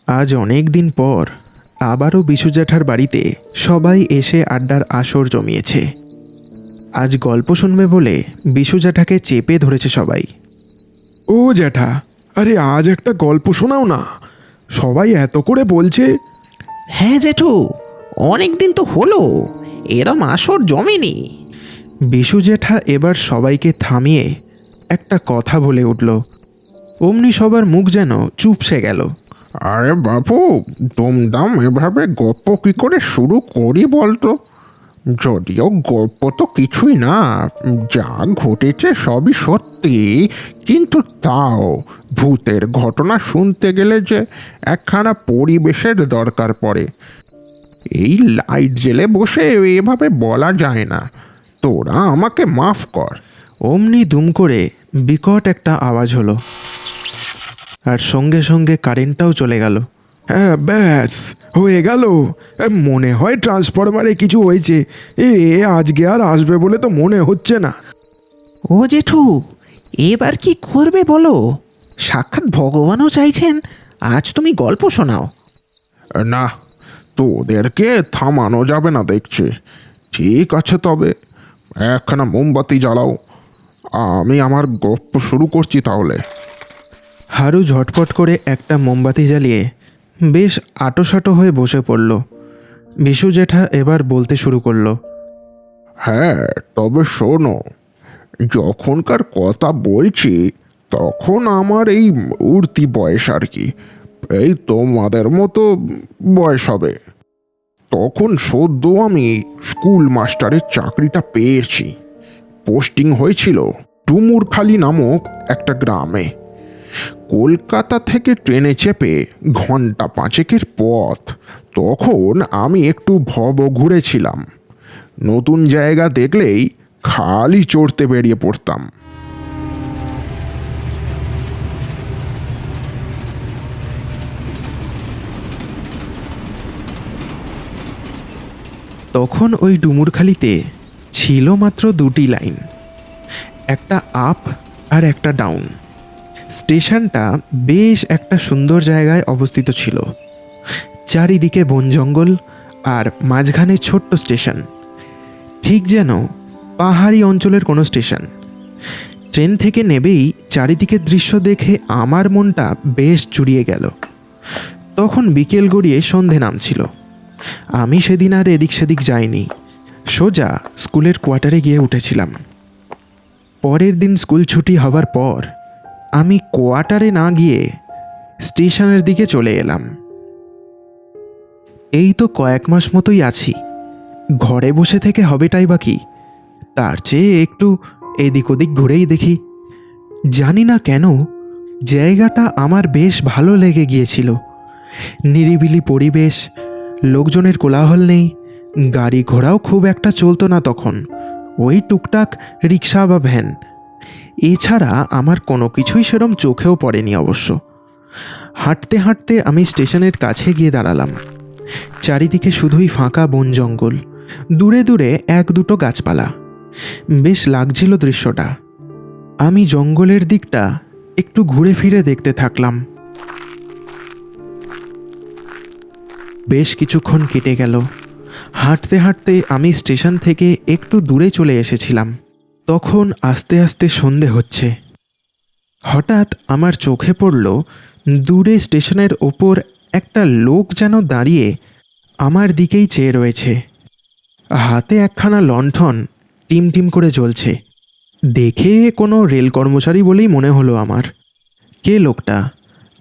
আজ অনেক দিন পর আবারও বিশু জ্যাঠার বাড়িতে সবাই এসে আড্ডার আসর জমিয়েছে। আজ গল্প শুনবে বলে বিশু জ্যাঠাকে চেপে ধরেছে সবাই। ও জ্যাঠা, আরে আজ একটা গল্প শোনাও না, সবাই এত করে বলছে। হ্যাঁ জেঠু, অনেক দিন তো হলো, এরম আসর জমেনি। বিশু জ্যাঠা এবার সবাইকে থামিয়ে একটা কথা বলে উঠল। অমনি সবার মুখ যেন চুপসে গেল। আরে বাবু, দুমদাম এভাবে গল্প কি করে শুরু করি বলতো? যদিও গল্প তো কিছুই না, যা ঘটেছে সবই সত্যি, কিন্তু তাও ভূতের ঘটনা শুনতে গেলে যে একখানা পরিবেশের দরকার পড়ে। এই লাইট জেলে বসে এভাবে বলা যায় না, তোরা আমাকে মাফ কর। অমনি দুম করে বিকট একটা আওয়াজ হলো, আর সঙ্গে সঙ্গে কারেন্টটাও চলে গেল। হ্যাঁ, ব্যাস হয়ে গেল। মনে হয় ট্রান্সফরমারে কিছু হয়েছে। আজকে আর আসবে বলে তো মনে হচ্ছে না। ও জেঠু, এবার কি করবে বলো? সাক্ষাৎ ভগবানও চাইছেন আজ তুমি গল্প শোনাও। না, তোদেরকে থামানো যাবে না দেখছি। ঠিক আছে, তবে একখানা মোমবাতি জ্বালাও, আমি আমার গল্প শুরু করছি তাহলে। হারু ঝটপট করে একটা মোমবাতি জ্বালিয়ে বেশ আটোসাটো হয়ে বসে পড়ল। বিশু জ্যাঠা এবার বলতে শুরু করলো। হ্যাঁ, তবে শোনো, যখনকার কথা বলছি তখন আমার এই উঠতি বয়স আর কি, এই তোমাদের মতো বয়স হবে। তখন সদ্য আমি স্কুল মাস্টারের চাকরিটা পেয়েছি। পোস্টিং হয়েছিল ডুমুরখালি নামক একটা গ্রামে। কলকাতা থেকে ট্রেনে চেপে ঘন্টা 5 পথ। তখন আমি একটু ভব ঘুরেছিলাম, নতুন জায়গা দেখলেই খালি চড়তে বেরিয়ে পড়তাম। তখন ওই ডুমুরখালিতে ছিল মাত্র 2টি লাইন, একটা আপ আর একটা ডাউন। স্টেশনটা বেশ একটা সুন্দর জায়গায় অবস্থিত ছিল। চারিদিকে বন জঙ্গল আর মাঝখানে ছোট্ট স্টেশন, ঠিক যেন পাহাড়ি অঞ্চলের কোনো স্টেশন। ট্রেন থেকে নেবেই চারিদিকের দৃশ্য দেখে আমার মনটা বেশ জুড়িয়ে গেল। তখন বিকেল গড়িয়ে সন্ধে নামছিল। আমি সেদিন আর এদিক সেদিক যাইনি, সোজা স্কুলের কোয়ার্টারে গিয়ে উঠেছিলাম। পরের দিন স্কুল ছুটি হবার পর আমি কোয়ার্টারে না গিয়ে স্টেশনের দিকে চলে এলাম। এই তো কয়েক মাস মতোই আছি, ঘরে বসে থেকে হবেটাই বা কি, তার চেয়ে একটু এদিক ওদিক ঘুরেই দেখি। জানি না কেন জায়গাটা আমার বেশ ভালো লেগে গিয়েছিল। নিরিবিলি পরিবেশ, লোকজনের কোলাহল নেই, গাড়ি ঘোড়াও খুব একটা চলতো না তখন, ওই টুকটাক রিক্সা বা ভ্যান। এছাড়া আমার কোনো কিছুই সেরম চোখেও পড়েনি অবশ্য। হাঁটতে হাঁটতে আমি স্টেশনের কাছে গিয়ে দাঁড়ালাম। চারিদিকে শুধুই ফাঁকা বন জঙ্গল, দূরে দূরে 1-2টো গাছপালা। বেশ লাগছিল দৃশ্যটা। আমি জঙ্গলের দিকটা একটু ঘুরে ফিরে দেখতে থাকলাম। বেশ কিছুক্ষণ কেটে গেল। হাঁটতে হাঁটতে আমি স্টেশন থেকে একটু দূরে চলে এসেছিলাম। তখন আস্তে আস্তে সন্ধে হচ্ছে। হঠাৎ আমার চোখে পড়ল দূরে স্টেশনের ওপর একটা লোক যেন দাঁড়িয়ে আমার দিকেই চেয়ে রয়েছে। হাতে একখানা লণ্ঠন টিম টিম করে জ্বলছে। দেখে কোনো রেল কর্মচারী বলেই মনে হলো আমার। কে লোকটা?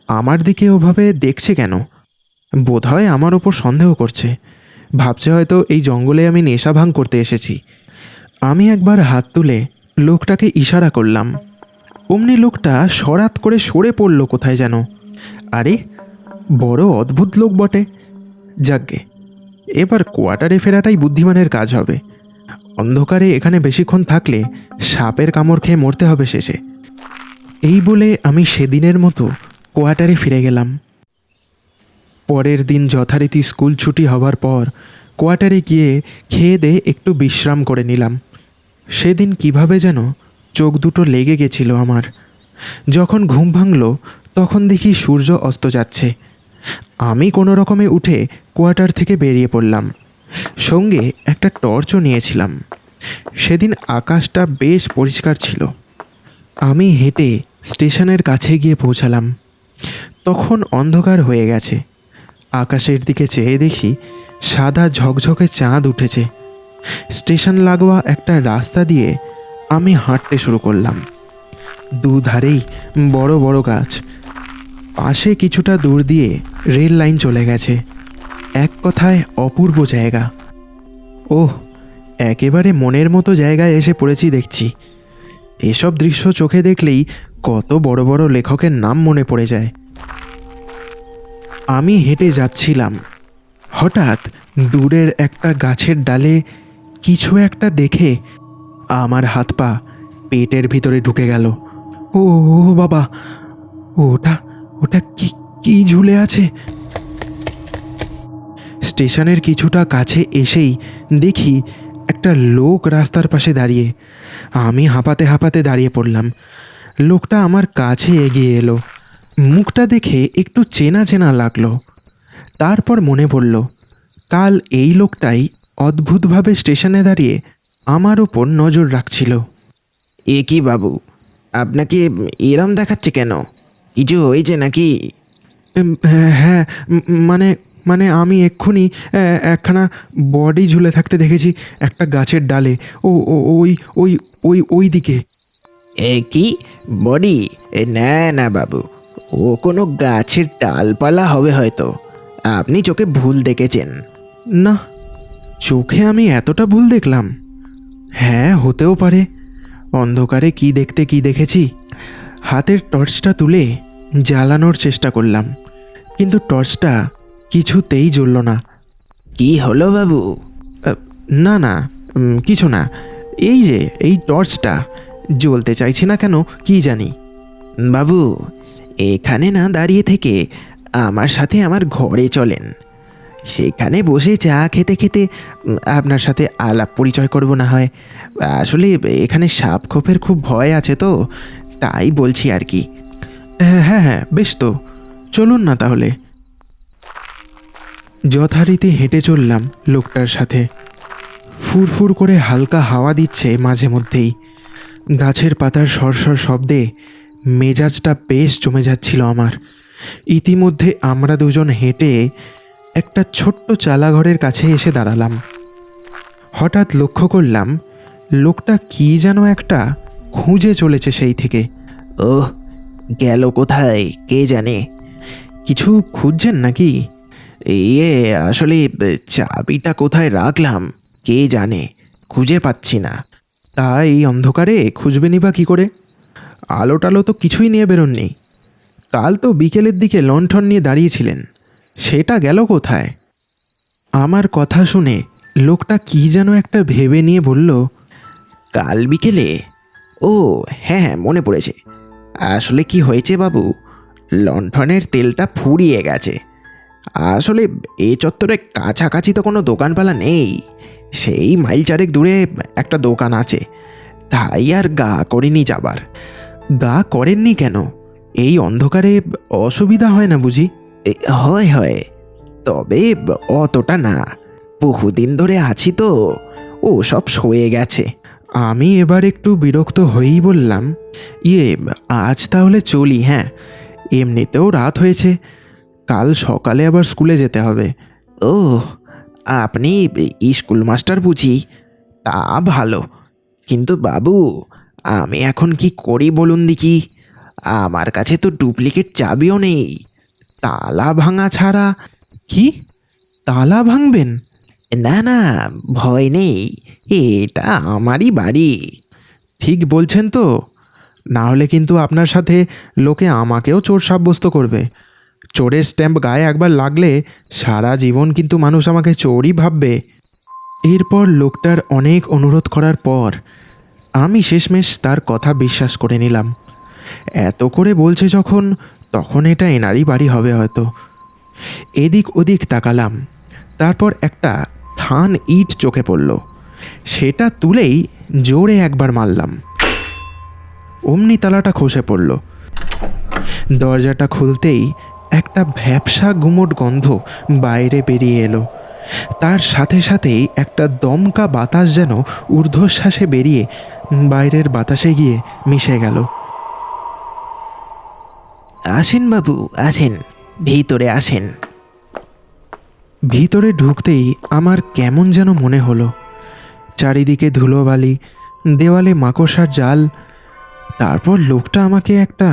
আমার দিকে ওভাবে দেখছে কেন? বোধহয় আমার ওপর সন্দেহ করছে, ভাবছে হয়তো এই জঙ্গলে আমি নেশা ভাঙ করতে এসেছি। আমি একবার হাত তুলে লোকটাকে ইশারা করলাম। অমনি লোকটা সরাত করে সরে পড়ল কোথায় যেন। আরে, বড় অদ্ভুত লোক বটে। যাকগে, এবার কোয়ার্টারে ফেরাটাই বুদ্ধিমানের কাজ হবে। অন্ধকারে এখানে বেশিক্ষণ থাকলে সাপের কামড় খেয়ে মরতে হবে শেষে। এই বলে আমি সেদিনের মতো কোয়ার্টারে ফিরে গেলাম। পরের দিন যথারীতি স্কুল ছুটি হওয়ার পর কোয়ার্টারে গিয়ে খেয়ে দিয়ে একটু বিশ্রাম করে নিলাম। সেদিন কিভাবে যেন চোখ দুটো লেগে গেছিল আমার। যখন ঘুম ভাঙল তখন দেখি সূর্য অস্ত যাচ্ছে। আমি কোনো রকমে উঠে কোয়ার্টার থেকে বেরিয়ে পড়লাম। সঙ্গে একটা টর্চও নিয়েছিলাম। সেদিন আকাশটা বেশ পরিষ্কার ছিল। আমি হেঁটে স্টেশনের কাছে গিয়ে পৌঁছালাম। তখন অন্ধকার হয়ে গেছে। আকাশের দিকে চেয়ে দেখি সাদা ঝকঝকে চাঁদ উঠেছে। স্টেশন লাগোয়া একটা রাস্তা দিয়ে আমি হাঁটতে শুরু করলাম। দুধারেই বড় বড় গাছ। পাশে কিছুটা দূর দিয়ে রেল লাইন চলে গেছে। এক কথায় অপূর্ব জায়গা। ওহ, একেবারে মনের মতো জায়গায় এসে পড়েছি দেখছি। এসব দৃশ্য চোখে দেখলেই কত বড় বড় লেখকের নাম মনে পড়ে যায়। আমি হেঁটে যাচ্ছিলাম। হঠাৎ দূরের একটা গাছের ডালে কিছু একটা দেখে আমার হাত পা পেটের ভিতরে ঢুকে গেল। ও বাবা, ওটা ওটা কি কি ঝুলে আছে? স্টেশনের কিছুটা কাছে এসেই দেখি একটা লোক রাস্তার পাশে দাঁড়িয়ে। আমি হাঁপাতে হাঁপাতে দাঁড়িয়ে পড়লাম। লোকটা আমার কাছে এগিয়ে এলো। মুখটা দেখে একটু চেনা চেনা লাগলো। তারপর মনে পড়ল কাল এই লোকটাই অদ্ভুতভাবে স্টেশনে দাঁড়িয়ে আমার ওপর নজর রাখছিল। এ কি বাবু, আপনাকে এরম দেখাচ্ছে কেন? কিছু হয়েছে নাকি? হ্যাঁ, মানে মানে আমি এক্ষুনি একখানা বডি ঝুলে থাকতে দেখেছি একটা গাছের ডালে। ও ওই ওই ওই ওই দিকে। এ কি বডি? না না বাবু, ও কোনো গাছের ডালপালা হবে হয়তো। আপনি চোখে ভুল দেখেছেন। না, চোখে আমি এতটা ভুল দেখলাম? হ্যাঁ, হতেও পারে। অন্ধকারে কি দেখতে কি দেখেছি। হাতের টর্চটা তুলে জ্বালানোর চেষ্টা করলাম, কিন্তু টর্চটা কিছুতেই জ্বলল না। কি হলো বাবু? না না, কিছু না। এই যে এই টর্চটা জ্বলতে চাইছি না কেন কি জানি। বাবু, এখানে না দাঁড়িয়ে থেকে আমার সাথে আমার ঘরে চলেন। সেখানে বসে চা খেতে খেতে আপনার সাথে আলাপ পরিচয় করব না হয়। আসলে এখানে সাপ খোপের খুব ভয় আছে তো, তাই বলছি আর কি। হ্যাঁ হ্যাঁ, বেশ তো, চলুন না তাহলে। যথারীতি হেঁটে চললাম লোকটার সাথে। ফুরফুর করে হালকা হাওয়া দিচ্ছে মাঝে মধ্যেই। গাছের পাতার সরসর শব্দে মেজাজটা বেশ জমে যাচ্ছিল আমার। ইতিমধ্যে আমরা দুজন হেঁটে একটা ছোট্ট চালাঘরের কাছে এসে দাঁড়ালাম। হঠাৎ লক্ষ্য করলাম লোকটা কি যেন একটা খুঁজে চলেছে সেই থেকে। ওহ, গেল কোথায় কে জানে। কিছু খুঁজছেন নাকি? ইয়ে, আসলে চাবিটা কোথায় রাখলাম কে জানে, খুঁজে পাচ্ছি না। তা এই অন্ধকারে খুঁজবেনি বা কী করে? আলো টালো তো কিছুই নিয়ে বেরোননি। কাল তো বিকেলের দিকে লণ্ঠন নিয়ে দাঁড়িয়েছিলেন, সেটা গেল কোথায়? আমার কথা শুনে লোকটা কি যেন একটা ভেবে নিয়ে বলল, কাল বিকেলে? ও হ্যাঁ হ্যাঁ, মনে পড়েছে। আসলে কি হয়েছে বাবু, লণ্ঠনের তেলটা ফুরিয়ে গেছে। আসলে এই চত্বরে কাছাকাছি তো কোনো দোকানপালা নেই। সেই মাইল চারেক দূরে একটা দোকান আছে, তাই আর গা করিনি যাবার। গা করেননি কেন? এই অন্ধকারে অসুবিধা হয় না বুঝি? হয় হয়, তবে অতটা না। বহুদিন ধরে আছি তো, ও সব সয়ে গেছে। আমি এবার একটু বিরক্ত হয়েই বললাম, আজ তাহলে চলি। হ্যাঁ, এমনিতেও রাত হয়েছে, কাল সকালে আবার স্কুলে যেতে হবে। ও, আপনি স্কুল মাস্টার বুঝি? তা ভালো। কিন্তু বাবু, আমি এখন কি করি বলুন দেখি। আমার কাছে তো ডুপ্লিকেট চাবিও নেই। তালা ভাঙা ছাড়া। কি, তালা ভাঙবেন? না না, ভয় নেই, এটা আমারই বাড়ি। ঠিক বলছেন তো? না হলে কিন্তু আপনার সাথে লোকে আমাকেও চোর সাব্যস্ত করবে। চোরের স্ট্যাম্প গায়ে একবার লাগলে সারা জীবন কিন্তু মানুষ আমাকে চোরই ভাববে। এরপর লোকটার অনেক অনুরোধ করার পর আমি শেষমেশ তার কথা বিশ্বাস করে নিলাম। এত করে বলছে যখন, তখন এটা এনারই বাড়ি হবে হয়তো। এদিক ওদিক তাকালাম, তারপর একটা থান ইট চোখে পড়ল। সেটা তুলেই জোরে একবার মারলাম, অমনি তালাটা খসে পড়ল। দরজাটা খুলতেই একটা ভ্যাপসা গুমোট গন্ধ বাইরে বেরিয়ে এলো। তার সাথে সাথেই একটা দমকা বাতাস যেন ঊর্ধ্বশ্বাসে বেরিয়ে বাইরের বাতাসে গিয়ে মিশে গেল। আসেন বাবু, আসেন, ভিতরে আসেন। ভিতরে ঢুকতেই আমার কেমন যেন মনে হলো। চারিদিকে ধুলোবালি, দেওয়ালে মাকড়সার জাল। তারপর লোকটা আমাকে একটা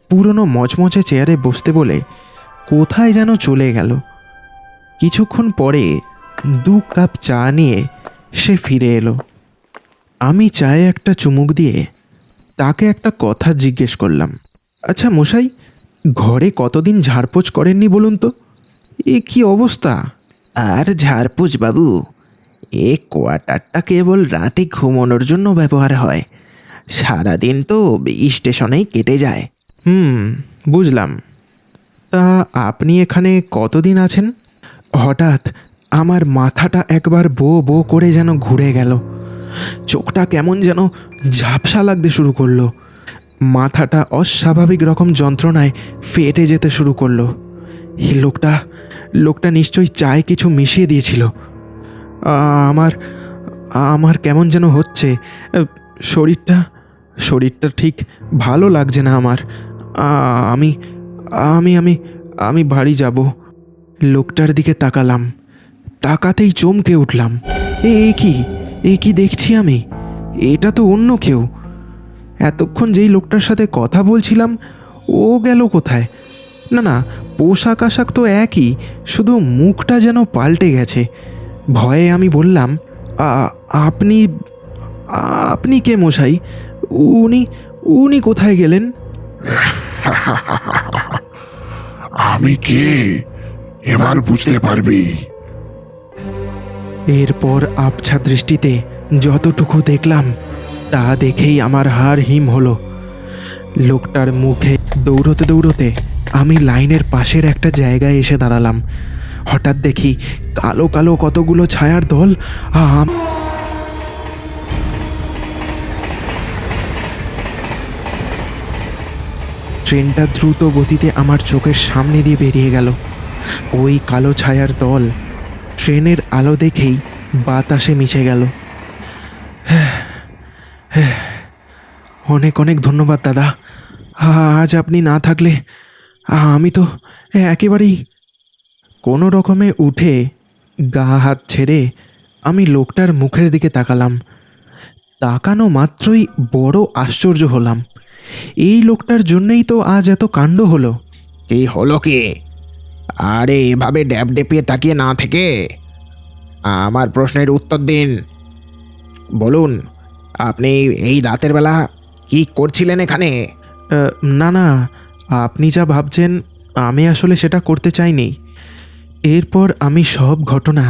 পুরনো মচমচে চেয়ারে বসতে বলে কোথায় যেন চলে গেল। কিছুক্ষণ পরে 2 কাপ চা নিয়ে সে ফিরে এলো। আমি চায়ে একটা চুমুক দিয়ে তাকে একটা কথা জিজ্ঞেস করলাম, আচ্ছা মশাই, ঘরে কতদিন ঝাড়পোছ করেননি বলুন তো? এ কি অবস্থা! আর ঝাড়পোছ বাবু, এ কোয়ার্টারটা কেবল রাতে ঘুমানোর জন্য ব্যবহার হয়। সারাদিন তো স্টেশনেই কেটে যায়। বুঝলাম। তা আপনি এখানে কতদিন আছেন? হঠাৎ আমার মাথাটা একবার বো বো করে যেন ঘুরে গেল। চোখটা কেমন যেন ঝাপসা লাগতে শুরু করলো। মাথাটা অস্বাভাবিক রকম যন্ত্রণায় ফেটে যেতে শুরু করলো। এই লোকটা নিশ্চয়ই চায়ে কিছু মিশিয়ে দিয়েছিল। আমার আমার কেমন যেন হচ্ছে। শরীরটা ঠিক ভালো লাগছে না আমার। আমি আমি আমি আমি বাড়ি যাব। লোকটার দিকে তাকালাম, তাকাতেই চমকে উঠলাম। এই কি দেখছি আমি? এটা তো অন্য কেউ। এতক্ষণ যেই লোকটার সাথে কথা বলছিলাম ও গেল কোথায়? না, পোশাক আশাক তো একই, শুধু মুখটা যেন পাল্টে গেছে। ভয়ে আমি বললাম, আপনি আপনি কে মশাই? উনি কোথায় গেলেন? আমি কে এবার বুঝতে পারবি। এরপর আবছা দৃষ্টিতে যতটুকু দেখলাম তা দেখেই আমার হাড় হিম হলো। লোকটার মুখে দৌড়তে দৌড়তে আমি লাইনের পাশের একটা জায়গায় এসে দাঁড়ালাম। হঠাৎ দেখি কালো কালো কতগুলো ছায়ার দল ট্রেনটা দ্রুত গতিতে আমার চোখের সামনে দিয়ে বেরিয়ে গেল। ওই কালো ছায়ার দল ট্রেনের আলো দেখেই বাতাসে মিশে গেল। অনেক অনেক ধন্যবাদ দাদা। আজ আপনি না থাকলে আমি তো একেবারেই। কোনো রকমে উঠে গা হাত ছেড়ে আমি লোকটার মুখের দিকে তাকালাম। তাকানো মাত্রই বড় আশ্চর্য হলাম। এই লোকটার জন্যই তো আজ এত কাণ্ড হলো। কি হলো কি? আরে এভাবে ড্যাব ডেপিয়ে তাকিয়ে না থেকে আমার প্রশ্নের উত্তর দিন। বলুন, আপনি এই রাতের বেলা কি করছিলেন এখানে? না, আপনি যা ভাবছেন আমি আসলে সেটা করতে চাইনি। এরপর আমি সব ঘটনা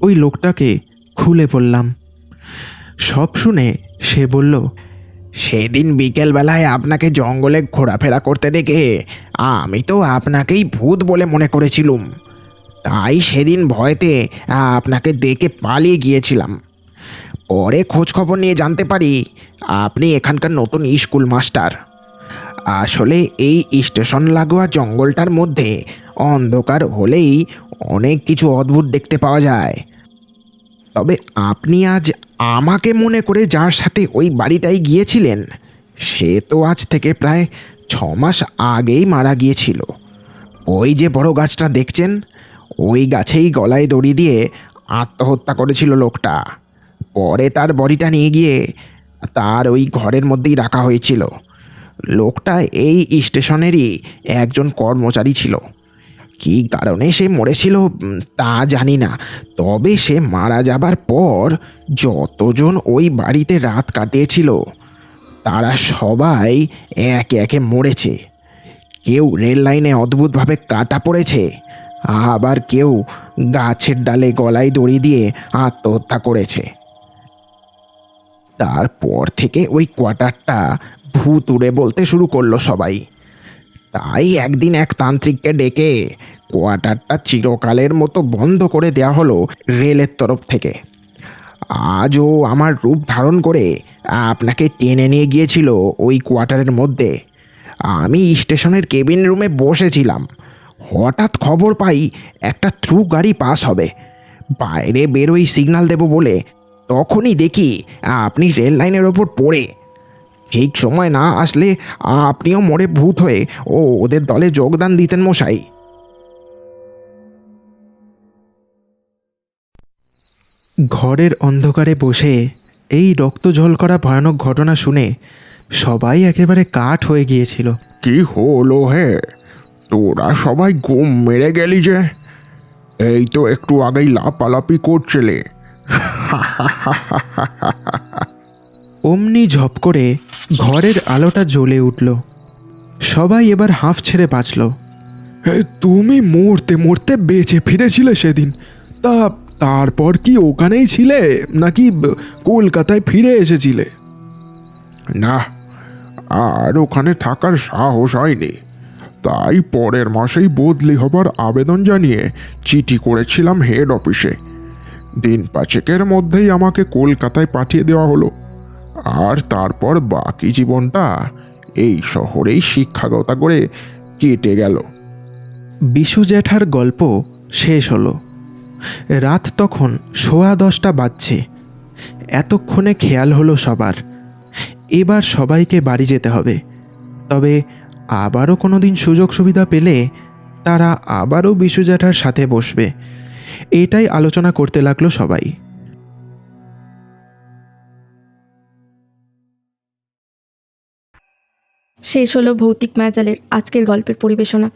ওই লোকটাকে খুলে বললাম। সব শুনে সে বলল, সেদিন বিকেলবেলায় আপনাকে জঙ্গলে ঘোরাফেরা করতে দেখে আমি তো আপনাকেই ভূত বলে মনে করেছিলুম। তাই সেদিন ভয়তে আপনাকে দেখে পালিয়ে গিয়েছিলাম। পরে খোঁজ খবর নিয়ে জানতে পারি আপনি এখানকার নতুন স্কুল মাস্টার। আসলে এই স্টেশন লাগোয়া জঙ্গলটার মধ্যে অন্ধকার হলেই অনেক কিছু অদ্ভুত দেখতে পাওয়া যায়। তবে আপনি আজ আমাকে মনে করে যার সাথে ওই বাড়িটায় গিয়েছিলেন সে তো আজ থেকে প্রায় 6 মাস আগেই মারা গিয়েছিল। ওই যে বড় গাছটা দেখছেন, ওই গাছেই গলায় দড়ি দিয়ে আত্মহত্যা করেছিল লোকটা। পরে তার বডিটা নিয়ে গিয়ে তার ওই ঘরের মধ্যেই রাখা হয়েছিল। লোকটা এই স্টেশনেরই একজন কর্মচারী ছিল। কী কারণে সে মরেছিল তা জানি না, তবে সে মারা যাবার পর যতজন ওই বাড়িতে রাত কাটিয়েছিল তারা সবাই একে একে মরেছে। কেউ রেল লাইনে অদ্ভুতভাবে কাটা পড়েছে, আবার কেউ গাছের ডালে গলায় দড়ি দিয়ে আত্মহত্যা করেছে। তারপর থেকে ওই কোয়ার্টারটা ভুতুড়ে বলতে শুরু করলো সবাই। তাই একদিন এক তান্ত্রিককে ডেকে কোয়ার্টারটা চিরকালের মতো বন্ধ করে দেওয়া হলো রেলের তরফ থেকে। আজও আমার রূপ ধারণ করে আপনাকে টেনে নিয়ে গিয়েছিল ওই কোয়ার্টারের মধ্যে। আমি স্টেশনের কেবিন রুমে বসেছিলাম, হঠাৎ খবর পাই একটা থ্রু গাড়ি পাস হবে। বাইরে বেরোই সিগন্যাল দেব বলে, তখনই দেখি আপনি রেল লাইনের ওপর পড়ে। ঠিক সময় না আসলে আপনিও মরে ভূত হয়ে ওদের দলে যোগদান দিতেন মশাই। ঘরের অন্ধকারে বসে এই রক্ত ঝলকরা ভয়ানক ঘটনা শুনে সবাই একেবারে কাঠ হয়ে গিয়েছিল। কি হলো হে, তোরা সবাই ঘুম মেরে গেলি যে? এই তো একটু আগেই লাপালাপি করছিলে। অমনি ঝপ করে ঘরের আলোটা জ্বলে উঠল। সবাই এবার হাঁফ ছেড়ে বাঁচল। তুমি মরতে মরতে বেঁচে ফিরেছিলে সেদিন। তারপর কি ওখানেই ছিলে নাকি কলকাতায় ফিরে এসেছিলে? না, আর ওখানে থাকার সাহস হয়নি, তাই পরের মাসেই বদলি হবার আবেদন জানিয়ে চিঠি করেছিলাম হেড অফিসে। দিন পাঁচেকের মধ্যেই আমাকে কলকাতায় পাঠিয়ে দেওয়া হলো। আর তারপর বাকি জীবনটা এই শহরেই শিক্ষাগত করে কেটে গেল। বিশু জ্যাঠার গল্প শেষ হলো। রাত তখন 10:15 বাজছে। এতক্ষণে খেয়াল হলো সবার, এবার সবাইকে বাড়ি যেতে হবে। তবে আবারও কোনো দিন সুযোগ সুবিধা পেলে তারা আবারও বিশু জ্যাঠার সাথে বসবে, এটাই আলোচনা করতে লাগলো সবাই। শেষ হলো ভৌতিক মায়াজালের আজকের গল্পের পরিবেশনা।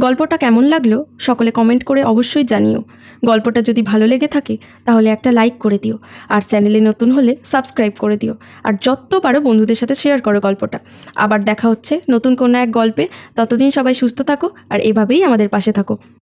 গল্পটা কেমন লাগলো সকলে কমেন্ট করে অবশ্যই জানিও। গল্পটা যদি ভালো লেগে থাকে তাহলে একটা লাইক করে দিও, আর চ্যানেলে নতুন হলে সাবস্ক্রাইব করে দিও, আর যত পারো বন্ধুদের সাথে শেয়ার করো গল্পটা। আবার দেখা হচ্ছে নতুন কোনো এক গল্পে। ততদিন সবাই সুস্থ থাকো আর এভাবেই আমাদের পাশে থাকো।